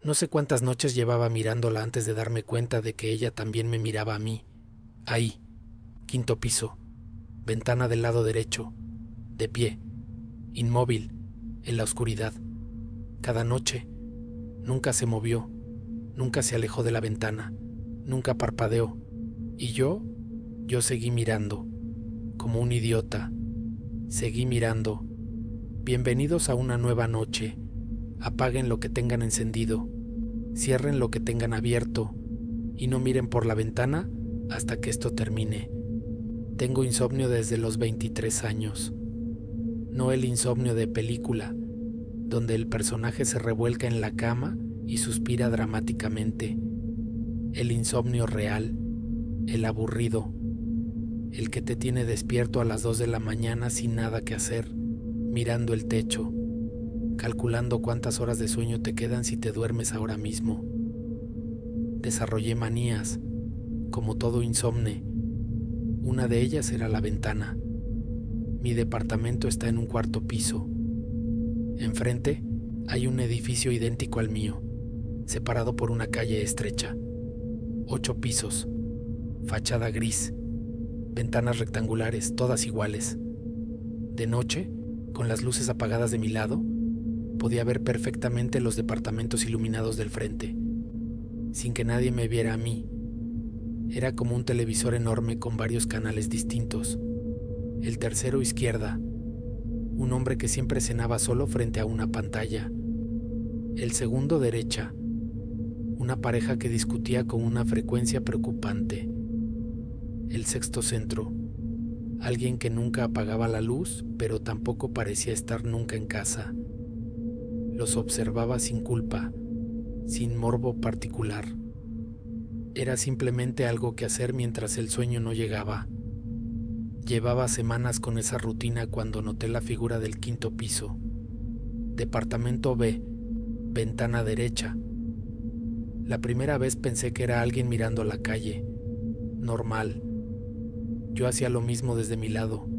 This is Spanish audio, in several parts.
No sé cuántas noches llevaba mirándola antes de darme cuenta de que ella también me miraba a mí. Ahí, quinto piso, ventana del lado derecho, de pie, inmóvil, en la oscuridad. Cada noche, nunca se movió, nunca se alejó de la ventana, nunca parpadeó. Y yo seguí mirando, como un idiota. Seguí mirando. Bienvenidos a una nueva noche. Apaguen lo que tengan encendido, cierren lo que tengan abierto y no miren por la ventana hasta que esto termine. Tengo insomnio desde los 23 años. No el insomnio de película, donde el personaje se revuelca en la cama y suspira dramáticamente. El insomnio real, el aburrido, el que te tiene despierto a las 2 de la mañana sin nada que hacer, mirando el techo, calculando cuántas horas de sueño te quedan si te duermes ahora mismo. Desarrollé manías, como todo insomne. Una de ellas era la ventana. Mi departamento está en un cuarto piso. Enfrente hay un edificio idéntico al mío, separado por una calle estrecha. 8 pisos, fachada gris, ventanas rectangulares, todas iguales. De noche, con las luces apagadas de mi lado, podía ver perfectamente los departamentos iluminados del frente, sin que nadie me viera a mí. Era como un televisor enorme con varios canales distintos. El tercero izquierda, un hombre que siempre cenaba solo frente a una pantalla. El segundo derecha, una pareja que discutía con una frecuencia preocupante. El sexto centro, alguien que nunca apagaba la luz, pero tampoco parecía estar nunca en casa. Los observaba sin culpa, sin morbo particular. Era simplemente algo que hacer mientras el sueño no llegaba. Llevaba semanas con esa rutina cuando noté la figura del quinto piso. Departamento B, ventana derecha. La primera vez pensé que era alguien mirando a la calle. Normal. Yo hacía lo mismo desde mi lado.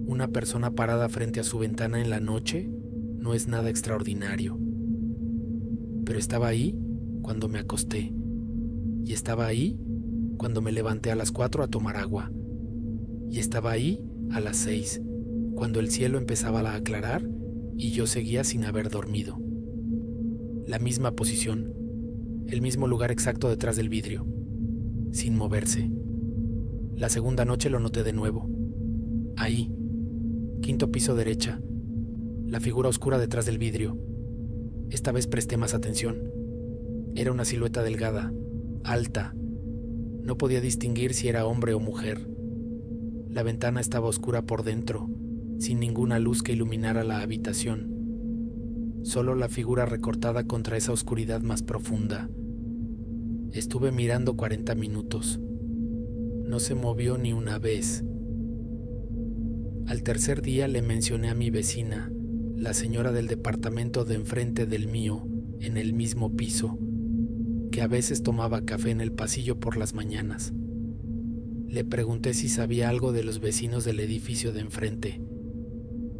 Una persona parada frente a su ventana en la noche no es nada extraordinario. Pero estaba ahí cuando me acosté. Y estaba ahí cuando me levanté a las 4 a tomar agua. Y estaba ahí a las 6, cuando el cielo empezaba a aclarar y yo seguía sin haber dormido. La misma posición, el mismo lugar exacto detrás del vidrio, sin moverse. La segunda noche lo noté de nuevo. Ahí, quinto piso derecha, la figura oscura detrás del vidrio. Esta vez presté más atención. Era una silueta delgada, alta. No podía distinguir si era hombre o mujer. La ventana estaba oscura por dentro, sin ninguna luz que iluminara la habitación. Solo la figura recortada contra esa oscuridad más profunda. Estuve mirando 40 minutos. No se movió ni una vez. Al tercer día le mencioné a mi vecina, la señora del departamento de enfrente del mío, en el mismo piso, que a veces tomaba café en el pasillo por las mañanas. Le pregunté si sabía algo de los vecinos del edificio de enfrente,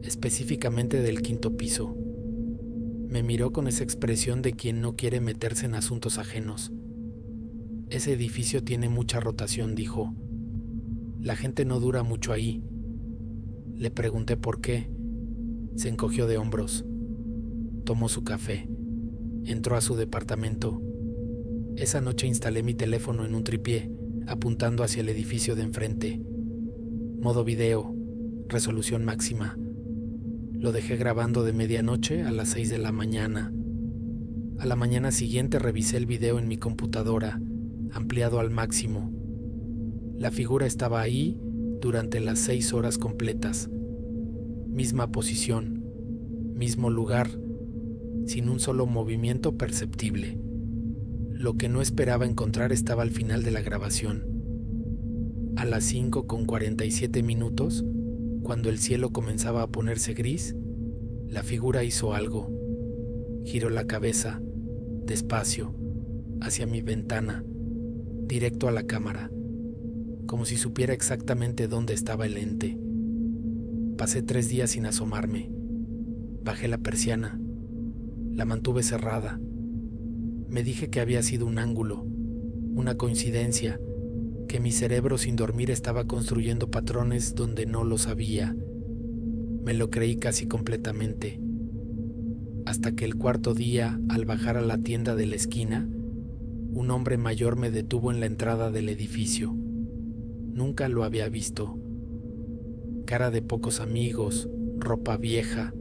específicamente del quinto piso. Me miró con esa expresión de quien no quiere meterse en asuntos ajenos. Ese edificio tiene mucha rotación, dijo. La gente no dura mucho ahí. Le pregunté por qué. Se encogió de hombros. Tomó su café. Entró a su departamento. Esa noche instalé mi teléfono en un tripié, apuntando hacia el edificio de enfrente. Modo video, resolución máxima. Lo dejé grabando de medianoche a las 6 de la mañana. A la mañana siguiente revisé el video en mi computadora, ampliado al máximo. La figura estaba ahí durante las 6 horas completas. Misma posición, mismo lugar, sin un solo movimiento perceptible. Lo que no esperaba encontrar estaba al final de la grabación. A las 5:47, cuando el cielo comenzaba a ponerse gris, la figura hizo algo. Giró la cabeza, despacio, hacia mi ventana, directo a la cámara, como si supiera exactamente dónde estaba el ente. Pasé 3 días sin asomarme. Bajé la persiana, la mantuve cerrada. Me dije que había sido un ángulo, una coincidencia, que mi cerebro sin dormir estaba construyendo patrones donde no los había. Me lo creí casi completamente, hasta que el cuarto día, al bajar a la tienda de la esquina, un hombre mayor me detuvo en la entrada del edificio. Nunca lo había visto. Cara de pocos amigos, ropa vieja,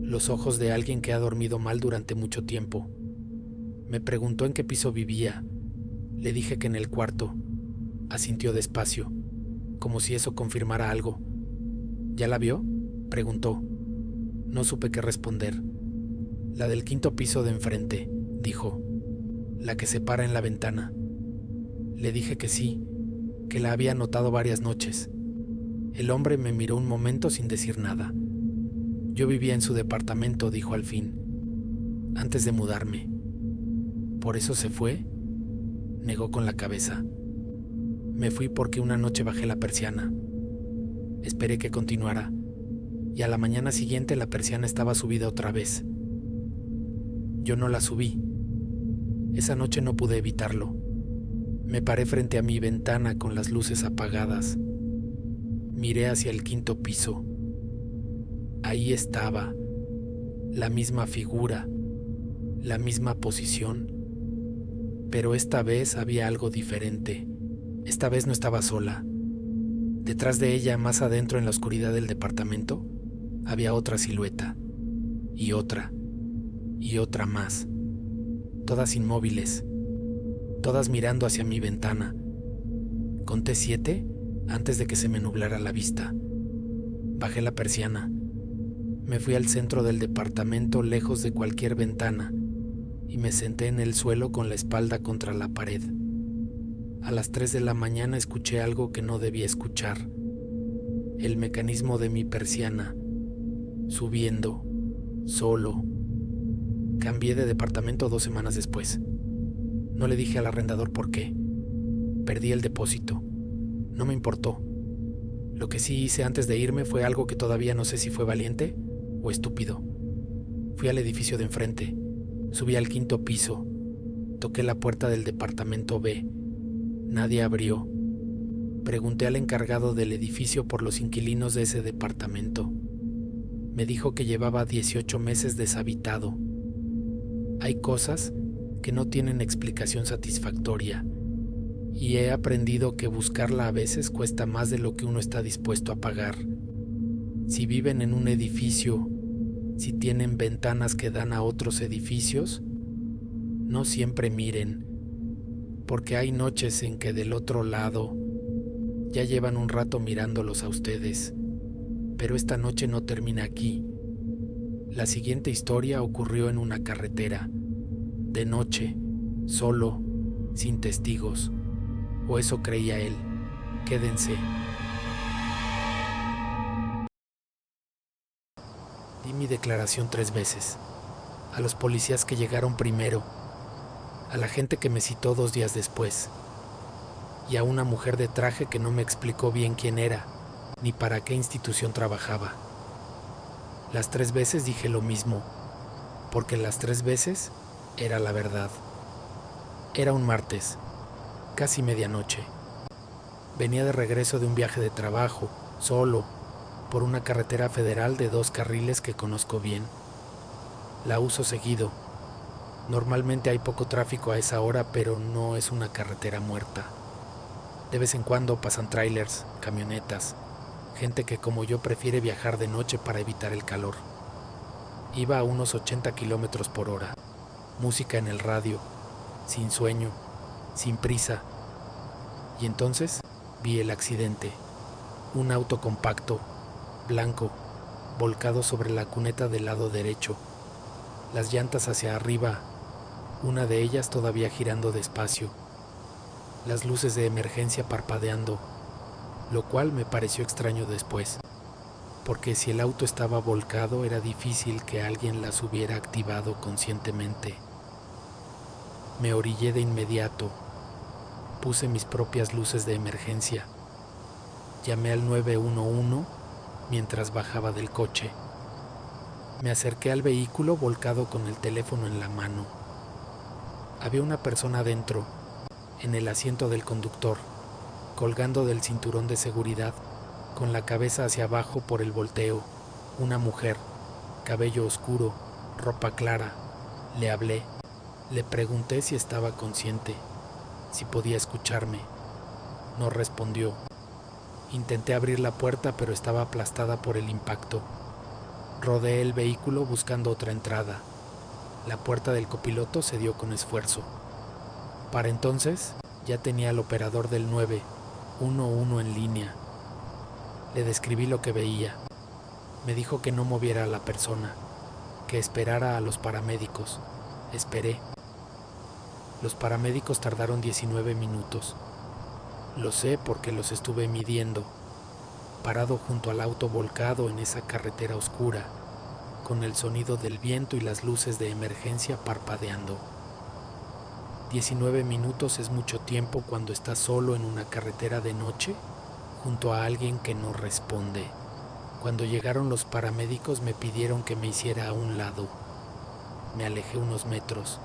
los ojos de alguien que ha dormido mal durante mucho tiempo. Me preguntó en qué piso vivía. Le dije que en el cuarto. Asintió despacio, como si eso confirmara algo. ¿Ya la vio?, preguntó. No supe qué responder. La del quinto piso de enfrente, dijo. La que se para en la ventana. Le dije que sí, que la había notado varias noches. El hombre me miró un momento sin decir nada. Yo vivía en su departamento, dijo al fin, antes de mudarme. ¿Por eso se fue?, negó con la cabeza. Me fui porque una noche bajé la persiana. Esperé que continuara, y a la mañana siguiente la persiana estaba subida otra vez. Yo no la subí. Esa noche no pude evitarlo. Me paré frente a mi ventana con las luces apagadas. Miré hacia el quinto piso. Ahí estaba, la misma figura, la misma posición. Pero esta vez había algo diferente. Esta vez no estaba sola. Detrás de ella, más adentro en la oscuridad del departamento, había otra silueta, y otra más, todas inmóviles, todas mirando hacia mi ventana. Conté 7 antes de que se me nublara la vista. Bajé la persiana. Me fui al centro del departamento, lejos de cualquier ventana, y me senté en el suelo con la espalda contra la pared. A las 3 de la mañana escuché algo que no debía escuchar. El mecanismo de mi persiana, subiendo, solo. Cambié de departamento 2 semanas después. No le dije al arrendador por qué. Perdí el depósito. No me importó. Lo que sí hice antes de irme fue algo que todavía no sé si fue valiente o estúpido. Fui al edificio de enfrente. Subí al quinto piso. Toqué la puerta del departamento B. Nadie abrió. Pregunté al encargado del edificio por los inquilinos de ese departamento. Me dijo que llevaba 18 meses deshabitado. Hay cosas que no tienen explicación satisfactoria, y he aprendido que buscarla a veces cuesta más de lo que uno está dispuesto a pagar. Si viven en un edificio, si tienen ventanas que dan a otros edificios, no siempre miren, porque hay noches en que del otro lado ya llevan un rato mirándolos a ustedes. Pero esta noche no termina aquí. La siguiente historia ocurrió en una carretera, de noche, solo, sin testigos, o eso creía él. Quédense. Di mi declaración 3 veces, a los policías que llegaron primero, a la gente que me citó 2 días después, y a una mujer de traje que no me explicó bien quién era, ni para qué institución trabajaba. Las 3 veces dije lo mismo, porque las 3 veces era la verdad. Era un martes, casi medianoche. Venía de regreso de un viaje de trabajo, solo, por una carretera federal de 2 carriles que conozco bien. La uso seguido. Normalmente hay poco tráfico a esa hora, pero no es una carretera muerta. De vez en cuando pasan trailers, camionetas, gente que como yo prefiere viajar de noche para evitar el calor. Iba a unos 80 kilómetros por hora, música en el radio, sin sueño, sin prisa. Y entonces vi el accidente. Un auto compacto, blanco, volcado sobre la cuneta del lado derecho. Las llantas hacia arriba, una de ellas todavía girando despacio. Las luces de emergencia parpadeando, lo cual me pareció extraño después, porque si el auto estaba volcado era difícil que alguien las hubiera activado conscientemente. Me orillé de inmediato, puse mis propias luces de emergencia, llamé al 911 mientras bajaba del coche. Me acerqué al vehículo volcado con el teléfono en la mano. Había una persona dentro, en el asiento del conductor, colgando del cinturón de seguridad, con la cabeza hacia abajo por el volteo. Una mujer, cabello oscuro, ropa clara. Le hablé. Le pregunté si estaba consciente, si podía escucharme. No respondió. Intenté abrir la puerta, pero estaba aplastada por el impacto. Rodeé el vehículo buscando otra entrada. La puerta del copiloto se dio con esfuerzo. Para entonces, ya tenía al operador del 911 en línea. Le describí lo que veía. Me dijo que no moviera a la persona, que esperara a los paramédicos. Esperé. Los paramédicos tardaron 19 minutos. Lo sé porque los estuve midiendo, parado junto al auto volcado en esa carretera oscura, con el sonido del viento y las luces de emergencia parpadeando. 19 minutos es mucho tiempo cuando estás solo en una carretera de noche, junto a alguien que no responde. Cuando llegaron los paramédicos me pidieron que me hiciera a un lado. Me alejé unos metros.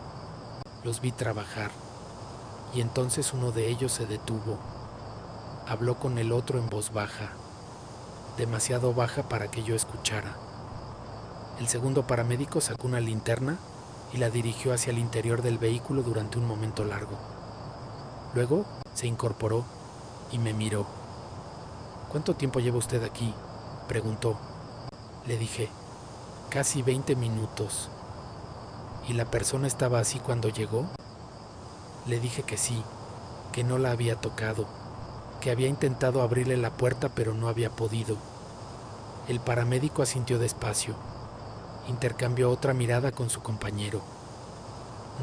Los vi trabajar, y entonces uno de ellos se detuvo. Habló con el otro en voz baja, demasiado baja para que yo escuchara. El segundo paramédico sacó una linterna y la dirigió hacia el interior del vehículo durante un momento largo. Luego se incorporó y me miró. ¿Cuánto tiempo lleva usted aquí?, preguntó. Le dije, casi 20 minutos. ¿Y la persona estaba así cuando llegó? Le dije que sí, que no la había tocado, que había intentado abrirle la puerta pero no había podido. El paramédico asintió despacio. Intercambió otra mirada con su compañero.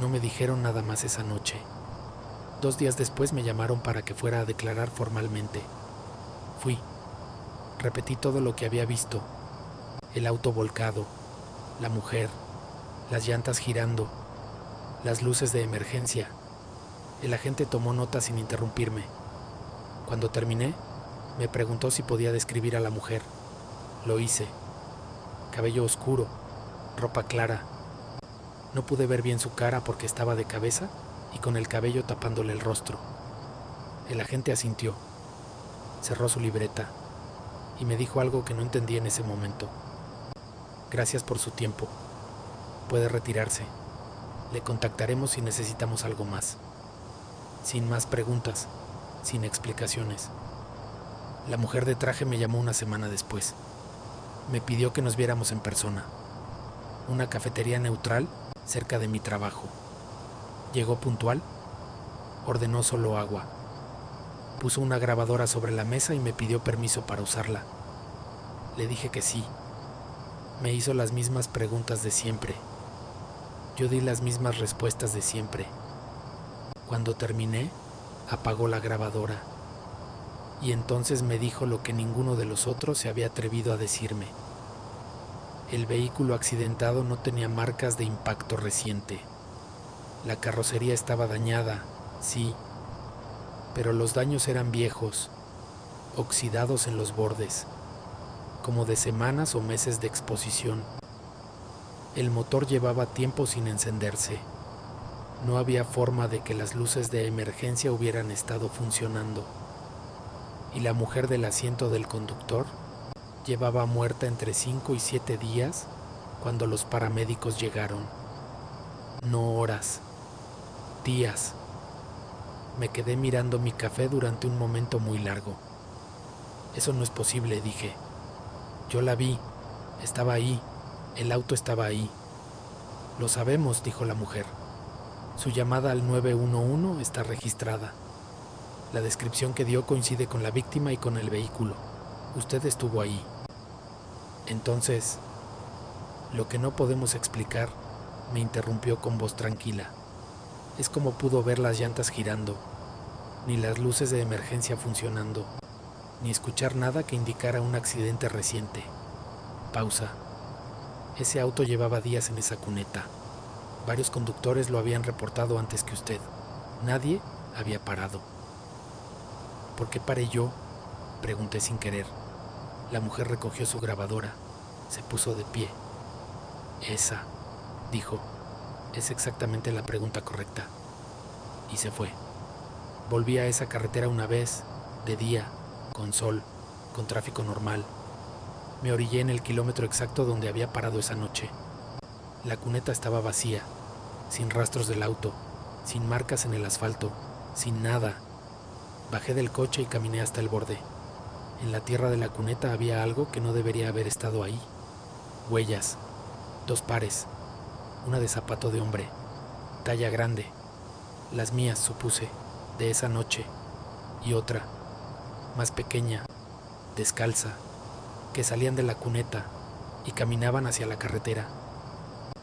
No me dijeron nada más esa noche. 2 días después me llamaron para que fuera a declarar formalmente. Fui. Repetí todo lo que había visto. El auto volcado, la mujer, las llantas girando, las luces de emergencia. El agente tomó nota sin interrumpirme. Cuando terminé, me preguntó si podía describir a la mujer. Lo hice. Cabello oscuro, ropa clara. No pude ver bien su cara porque estaba de cabeza y con el cabello tapándole el rostro. El agente asintió. Cerró su libreta y me dijo algo que no entendí en ese momento. Gracias por su tiempo. Puede retirarse. Le contactaremos si necesitamos algo más. Sin más preguntas, sin explicaciones. La mujer de traje me llamó una semana después. Me pidió que nos viéramos en persona. Una cafetería neutral cerca de mi trabajo. Llegó puntual. Ordenó solo agua. Puso una grabadora sobre la mesa y me pidió permiso para usarla. Le dije que sí. Me hizo las mismas preguntas de siempre. Yo di las mismas respuestas de siempre. Cuando terminé, apagó la grabadora. Y entonces me dijo lo que ninguno de los otros se había atrevido a decirme. El vehículo accidentado no tenía marcas de impacto reciente. La carrocería estaba dañada, sí, pero los daños eran viejos, oxidados en los bordes, como de semanas o meses de exposición. El motor llevaba tiempo sin encenderse. No había forma de que las luces de emergencia hubieran estado funcionando. Y la mujer del asiento del conductor llevaba muerta entre 5 y 7 días cuando los paramédicos llegaron. No horas, días. Me quedé mirando mi café durante un momento muy largo. Eso no es posible, dije. Yo la vi, estaba ahí, el auto estaba ahí. Lo sabemos, dijo la mujer. Su llamada al 911 está registrada. La descripción que dio coincide con la víctima y con el vehículo. Usted estuvo ahí. Entonces, lo que no podemos explicar, me interrumpió con voz tranquila, es cómo pudo ver las llantas girando, ni las luces de emergencia funcionando, ni escuchar nada que indicara un accidente reciente. Pausa. Ese auto llevaba días en esa cuneta. Varios conductores lo habían reportado antes que usted. Nadie había parado. ¿Por qué paré yo?, pregunté sin querer. La mujer recogió su grabadora. Se puso de pie. Esa, dijo, es exactamente la pregunta correcta. y se fue. Volví a esa carretera una vez, de día, con sol, con tráfico normal. Me orillé en el kilómetro exacto donde había parado esa noche. La cuneta estaba vacía, sin rastros del auto, sin marcas en el asfalto, sin nada. Bajé del coche y caminé hasta el borde. En la tierra de la cuneta había algo que no debería haber estado ahí. Huellas, 2 pares, una de zapato de hombre, talla grande, las mías, supuse, de esa noche, y otra, más pequeña, descalza, que salían de la cuneta y caminaban hacia la carretera.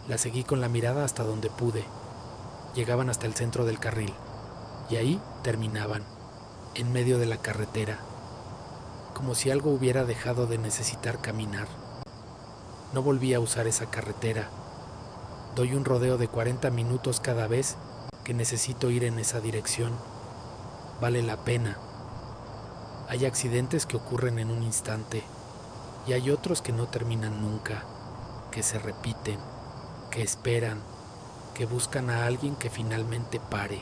La seguí con la mirada hasta donde pude. Llegaban hasta el centro del carril, y ahí terminaban, en medio de la carretera, como si algo hubiera dejado de necesitar caminar. No volví a usar esa carretera. Doy un rodeo de 40 minutos cada vez que necesito ir en esa dirección. Vale la pena. Hay accidentes que ocurren en un instante y hay otros que no terminan nunca, que se repiten, que esperan, que buscan a alguien que finalmente pare.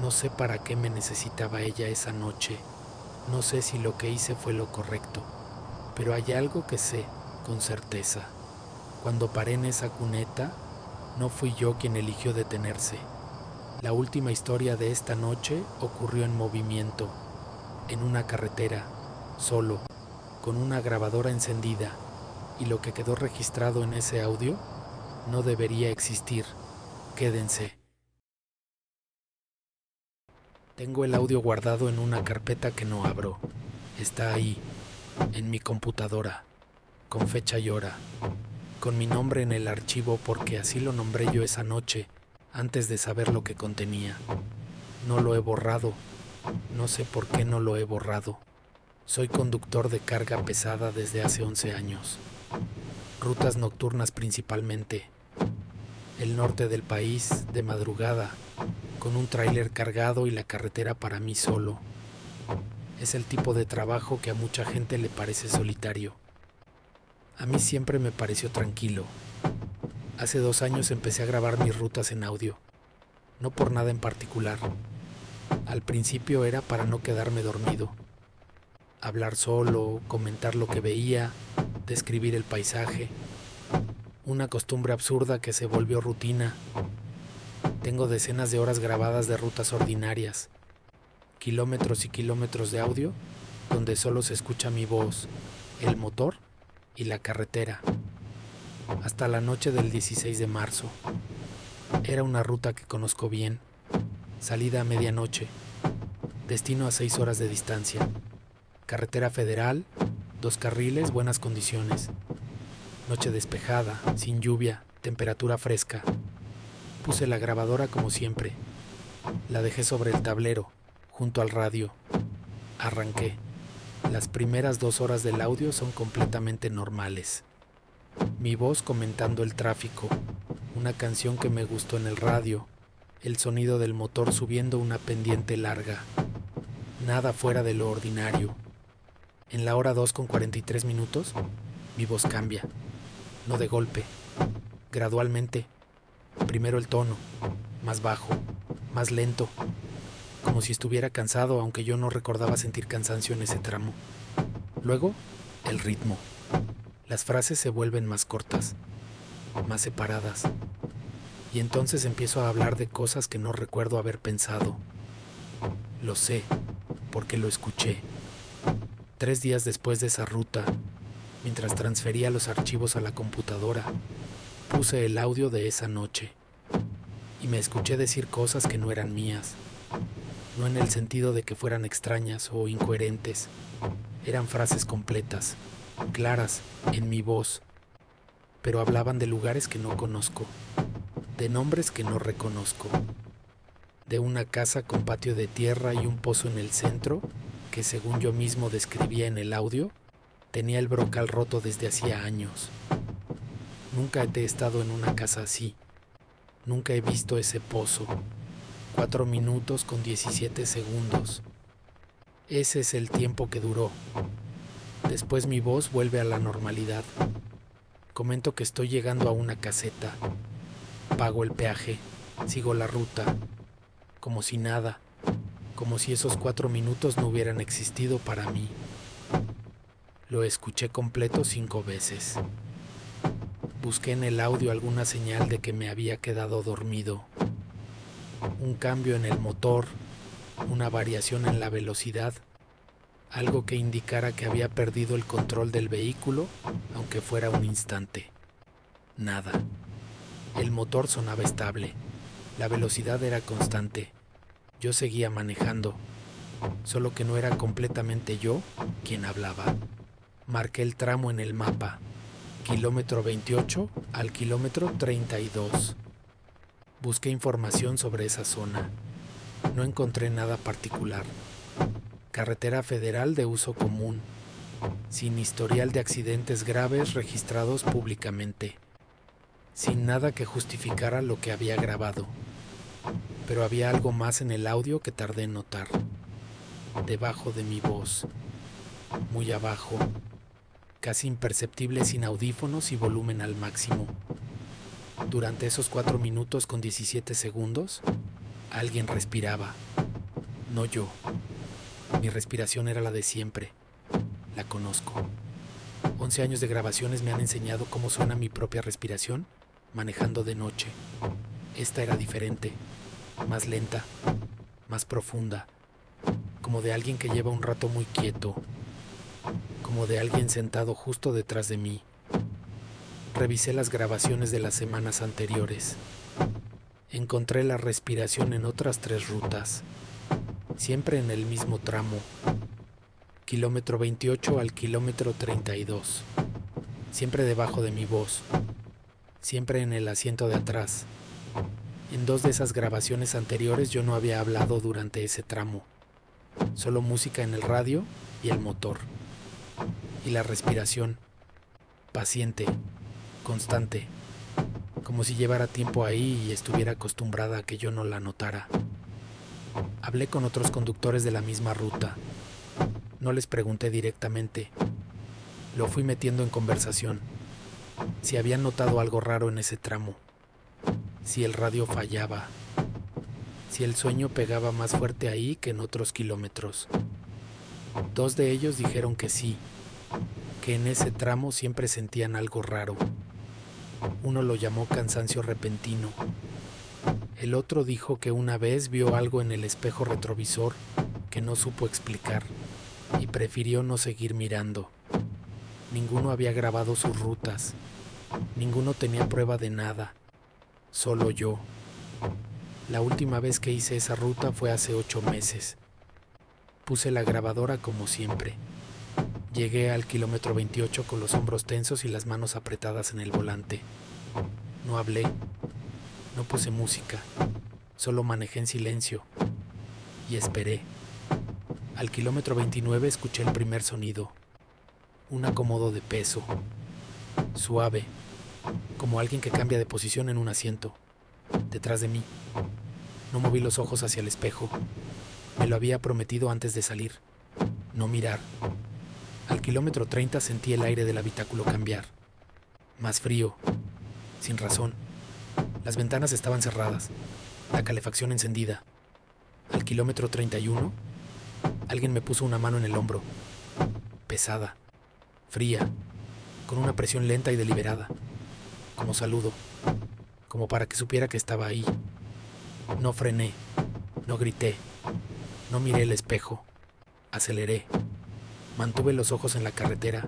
No sé para qué me necesitaba ella esa noche. No sé si lo que hice fue lo correcto, pero hay algo que sé con certeza. Cuando paré en esa cuneta, no fui yo quien eligió detenerse. La última historia de esta noche ocurrió en movimiento, en una carretera, solo, con una grabadora encendida, y lo que quedó registrado en ese audio no debería existir. Quédense. Tengo el audio guardado en una carpeta que no abro. Está ahí, en mi computadora, con fecha y hora, con mi nombre en el archivo porque así lo nombré yo esa noche, antes de saber lo que contenía. No lo he borrado. No sé por qué no lo he borrado. Soy conductor de carga pesada desde hace 11 años. Rutas nocturnas principalmente. El norte del país, de madrugada, con un tráiler cargado y la carretera para mí solo. Es el tipo de trabajo que a mucha gente le parece solitario. A mí siempre me pareció tranquilo. Hace 2 años empecé a grabar mis rutas en audio. No por nada en particular. Al principio era para no quedarme dormido. Hablar solo, comentar lo que veía, describir el paisaje. Una costumbre absurda que se volvió rutina. Tengo decenas de horas grabadas de rutas ordinarias, kilómetros y kilómetros de audio, donde solo se escucha mi voz, el motor y la carretera. Hasta la noche del 16 de marzo. Era una ruta que conozco bien. Salida a medianoche. Destino a 6 horas de distancia. Carretera federal, 2 carriles, buenas condiciones. Noche despejada, sin lluvia, temperatura fresca. Puse la grabadora como siempre. La dejé sobre el tablero, junto al radio. Arranqué. Las primeras 2 horas del audio son completamente normales. Mi voz comentando el tráfico, una canción que me gustó en el radio, el sonido del motor subiendo una pendiente larga. Nada fuera de lo ordinario. En la hora 2 con 43 minutos, mi voz cambia. No de golpe, gradualmente. Primero el tono, más bajo, más lento, como si estuviera cansado, aunque yo no recordaba sentir cansancio en ese tramo. Luego, el ritmo. Las frases se vuelven más cortas, más separadas. Y entonces empiezo a hablar de cosas que no recuerdo haber pensado. Lo sé, porque lo escuché. 3 días después de esa ruta, mientras transfería los archivos a la computadora, puse el audio de esa noche y me escuché decir cosas que no eran mías, no en el sentido de que fueran extrañas o incoherentes. Eran frases completas, claras, en mi voz, pero hablaban de lugares que no conozco, de nombres que no reconozco, de una casa con patio de tierra y un pozo en el centro que, según yo mismo describía en el audio, tenía el brocal roto desde hacía años. Nunca he estado en una casa así. Nunca he visto ese pozo. 4 minutos con 17 segundos. Ese es el tiempo que duró. Después mi voz vuelve a la normalidad. Comento que estoy llegando a una caseta. Pago el peaje. Sigo la ruta. como si nada, como si esos 4 minutos no hubieran existido para mí. Lo escuché completo 5 veces. Busqué en el audio alguna señal de que me había quedado dormido. Un cambio en el motor, una variación en la velocidad, algo que indicara que había perdido el control del vehículo, aunque fuera un instante. Nada. El motor sonaba estable, la velocidad era constante. Yo seguía manejando, solo que no era completamente yo quien hablaba. Marqué el tramo en el mapa, kilómetro 28 al kilómetro 32. Busqué información sobre esa zona. No encontré nada particular. Carretera federal de uso común, sin historial de accidentes graves registrados públicamente, sin nada que justificara lo que había grabado. Pero había algo más en el audio que tardé en notar. Debajo de mi voz, muy abajo, casi imperceptible sin audífonos y volumen al máximo. Durante esos 4 minutos con 17 segundos, alguien respiraba. No yo. Mi respiración era la de siempre. La conozco. 11 años de grabaciones me han enseñado cómo suena mi propia respiración manejando de noche. Esta era diferente, más lenta, más profunda, como de alguien que lleva un rato muy quieto, como de alguien sentado justo detrás de mí. Revisé las grabaciones de las semanas anteriores. Encontré la respiración en otras 3 rutas, siempre en el mismo tramo, kilómetro 28 al kilómetro 32, siempre debajo de mi voz, siempre en el asiento de atrás. En 2 de esas grabaciones anteriores yo no había hablado durante ese tramo, solo música en el radio y el motor. Y la respiración, paciente, constante, como si llevara tiempo ahí y estuviera acostumbrada a que yo no la notara. Hablé con otros conductores de la misma ruta. No les pregunté directamente. Lo fui metiendo en conversación. Si habían notado algo raro en ese tramo. Si el radio fallaba. Si el sueño pegaba más fuerte ahí que en otros kilómetros. 2 de ellos dijeron que sí, que en ese tramo siempre sentían algo raro. Uno lo llamó cansancio repentino. El otro dijo que una vez vio algo en el espejo retrovisor que no supo explicar y prefirió no seguir mirando. Ninguno había grabado sus rutas. Ninguno tenía prueba de nada. Solo yo. La última vez que hice esa ruta fue hace 8 meses. Puse la grabadora como siempre. Llegué al kilómetro 28 con los hombros tensos y las manos apretadas en el volante. No hablé. No puse música. Solo manejé en silencio. Y esperé. Al kilómetro 29 escuché el primer sonido. Un acomodo de peso. Suave. Como alguien que cambia de posición en un asiento. Detrás de mí. No moví los ojos hacia el espejo. Me lo había prometido antes de salir. No mirar. Al kilómetro 30 sentí el aire del habitáculo cambiar. Más frío. Sin razón. Las ventanas estaban cerradas. La calefacción encendida. Al kilómetro 31, alguien me puso una mano en el hombro. Pesada. Fría. Con una presión lenta y deliberada. Como saludo. Como para que supiera que estaba ahí. No frené. No grité. No miré el espejo. Aceleré. Mantuve los ojos en la carretera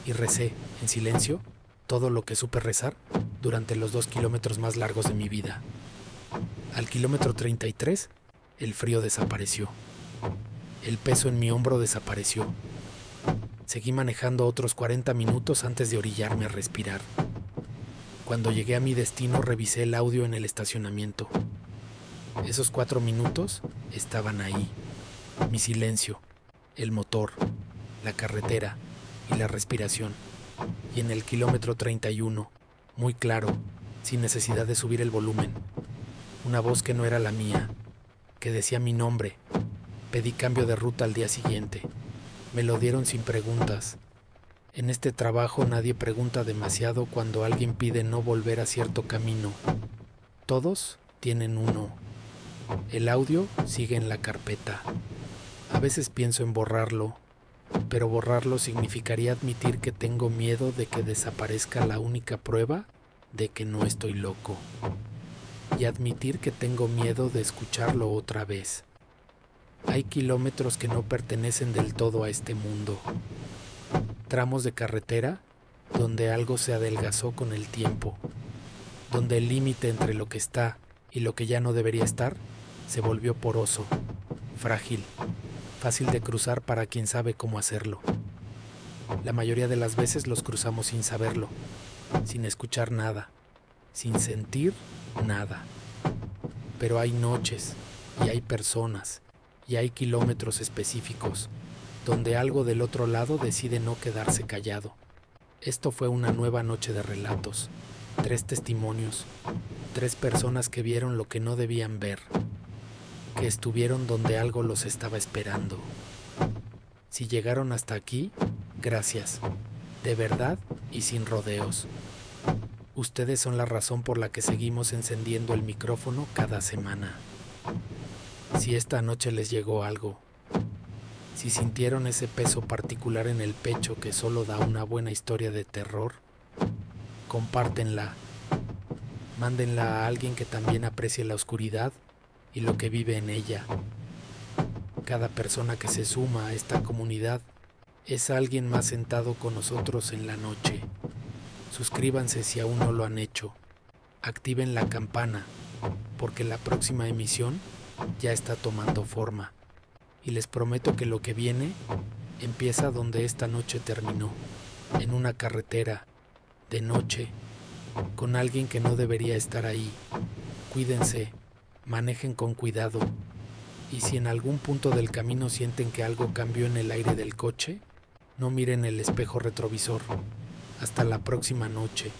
y recé, en silencio, todo lo que supe rezar durante los 2 kilómetros más largos de mi vida. Al kilómetro 33, el frío desapareció. El peso en mi hombro desapareció. Seguí manejando otros 40 minutos antes de orillarme a respirar. Cuando llegué a mi destino, revisé el audio en el estacionamiento. Esos 4 minutos estaban ahí. Mi silencio, el motor, la carretera y la respiración. Y en el kilómetro 31, muy claro, sin necesidad de subir el volumen, una voz que no era la mía, que decía mi nombre. Pedí cambio de ruta al día siguiente. Me lo dieron sin preguntas. En este trabajo nadie pregunta demasiado cuando alguien pide no volver a cierto camino. Todos tienen uno. El audio sigue en la carpeta. A veces pienso en borrarlo, pero borrarlo significaría admitir que tengo miedo de que desaparezca la única prueba de que no estoy loco. Y admitir que tengo miedo de escucharlo otra vez. Hay kilómetros que no pertenecen del todo a este mundo. Tramos de carretera donde algo se adelgazó con el tiempo, donde el límite entre lo que está y lo que ya no debería estar se volvió poroso, frágil, fácil de cruzar para quien sabe cómo hacerlo. La mayoría de las veces los cruzamos sin saberlo, sin escuchar nada, sin sentir nada. Pero hay noches, y hay personas, y hay kilómetros específicos, donde algo del otro lado decide no quedarse callado. Esto fue una nueva noche de relatos, 3 testimonios, 3 personas que vieron lo que no debían ver, que estuvieron donde algo los estaba esperando. Si llegaron hasta aquí, gracias, de verdad y sin rodeos. Ustedes son la razón por la que seguimos encendiendo el micrófono cada semana. Si esta noche les llegó algo, si sintieron ese peso particular en el pecho que solo da una buena historia de terror, compártenla. Mándenla a alguien que también aprecie la oscuridad y lo que vive en ella. Cada persona que se suma a esta comunidad es alguien más sentado con nosotros en la noche. Suscríbanse si aún no lo han hecho. Activen la campana, porque la próxima emisión ya está tomando forma. Y les prometo que lo que viene empieza donde esta noche terminó, en una carretera, de noche, con alguien que no debería estar ahí. Cuídense, manejen con cuidado, y si en algún punto del camino sienten que algo cambió en el aire del coche, no miren el espejo retrovisor. Hasta la próxima noche.